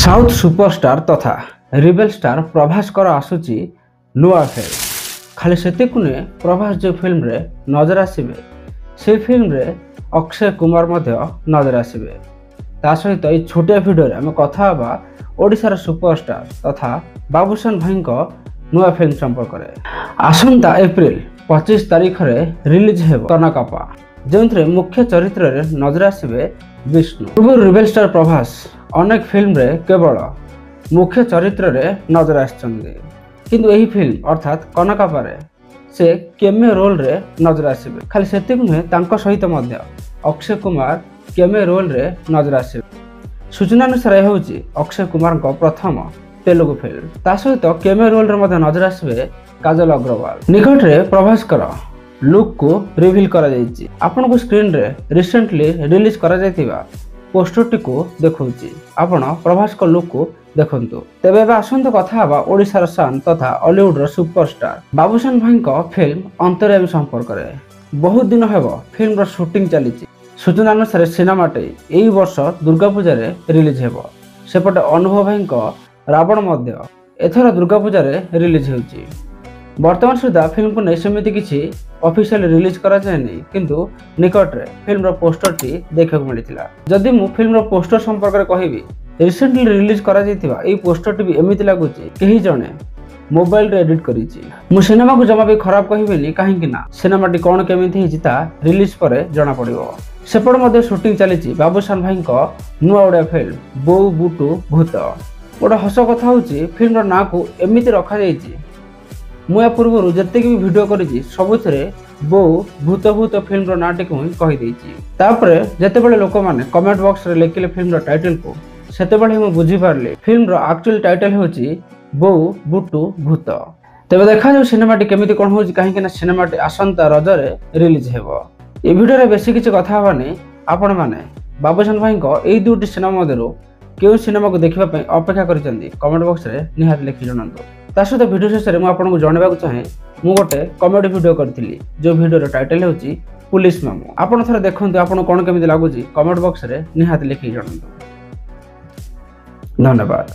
South superstar तथा rebel star Prabhas कर आसुची नुआ फिल्म खाली सेतिकु नुहे प्रभास जो फिल्म रे नजर आसिबे से फिल्म रे अक्षय कुमार मध्य नजर आसिबे ता सहित ए छोटिया भिडियो रे आमे कथा हबा ओडिसार सुपरस्टार तथा बाबूशान भाई को नुआ फिल्म संपर्क रे आसंता एप्रिल 25 तारिख रे रिलीज हेबो कनकापा जोंथरे मुख्य चरित्र रे नजर आसिबे विष्णु। पूर्व रिबेल स्टार प्रभास अनेक फिल्म रे केवल मुख्य चरित्र रे नजर आछंदी किंतु एही फिल्म अर्थात कनकापा रे से केमियो रोल रे नजर आसिबे खाली सेतिक नुहे तांको सहित मध्य अक्षय कुमार केमियो रोल रे नजर आसिबे। सूचना अनुसार यह होची अक्षय कुमार को प्रथम तेलुगु फिल्म ता सहित केमियो रोल रे मध्य नजर आसिबे काजल अग्रवाल। निकट रे प्रभास कर लुक को रिवील करा जायछि आपन को स्क्रीन रे रिसेंटली रिलीज करा जायतिबा पोस्टर टी को देखौछि आपण प्रभास को लुक को देखंतु। तेबे आसंत कथा हबा ओडिसार शान तथा हॉलीवुड रो सुपरस्टार बाबूशान भाई को फिल्म अंतर्यामी संपर्क रे बहुत दिन हेबो फिल्म रो शूटिंग चलीछि। सूचना अनुसार सिनेमाटे एई वर्ष दुर्गा पूजा रे रिलीज हेबो सेपटे अनुभव भाई को रावण मध्य एथर दुर्गा पूजा रे रिलीज हेउछि। वर्तमान सुधा फिल्म को नहीं सेमती किसी ऑफिशियल रिलीज करा जायनि किंतु निकट रे फिल्म रो पोस्टर टी देखा मिलता। जदि मु फिल्म रो पोस्टर संपर्क रे कहिबी रिसेंटली रिलीज करा जायतिबा एई पोस्टर टी भी एमिति लागुची केही जणे मोबाइल रे एडिट करिछि। मु सिनेमा को जमा भी खराब कहिबेनी काहे कि ना सिनेमा टी कोन केमिति हिछि ता रिलीज परे जणा पड़िबो। सेपट मध्ये शूटिंग चलीछि बाबूशान भाई को नुआ ओडिया फिल्म बोउ बुटु भूत। गोटे हस कथा होछि फिल्म रो ना को एमिति रखा जायछि मुया पूर्व जिते भी भिडियो करी सबुथिरे बोउ भूत भूत फिल्म रो नाटी को कही देछि। तापरे जेतेबेले लोक माने कमेंट बॉक्स रे लिखिले फिल्म रो टाइटल को सेतेबेले हम बुझी पारले फिल्म रो एक्चुअल टाइटल होछि बोउ बुटु भूत। तबे देखा जो सिनेमाटी केमिति कोन होछि काहे कि ना सिनेमाटी आसंता रजरे रिलीज हेबो। ए भिडियो रे बेसी किछ कथा हबानी आपण माने बाबूशान भाई को एई दुटी सिनेमा मधेरो केउ सिनेमा को देखिबा पई अपेक्षा करिसंदी कमेंट बॉक्स रे निहात लिखि जणांतु। ता सहित भिडियो शेष में आपको जनवाक चाहे मु गोटे कमेडी भिडियो करी जो भिडियो टाइटल होची पुलिस मामू। आपन थरे देखंतु आपन कोन केमिति लागुची कमेंट बॉक्स रे निहात लिखि जणांतु। धन्यवाद।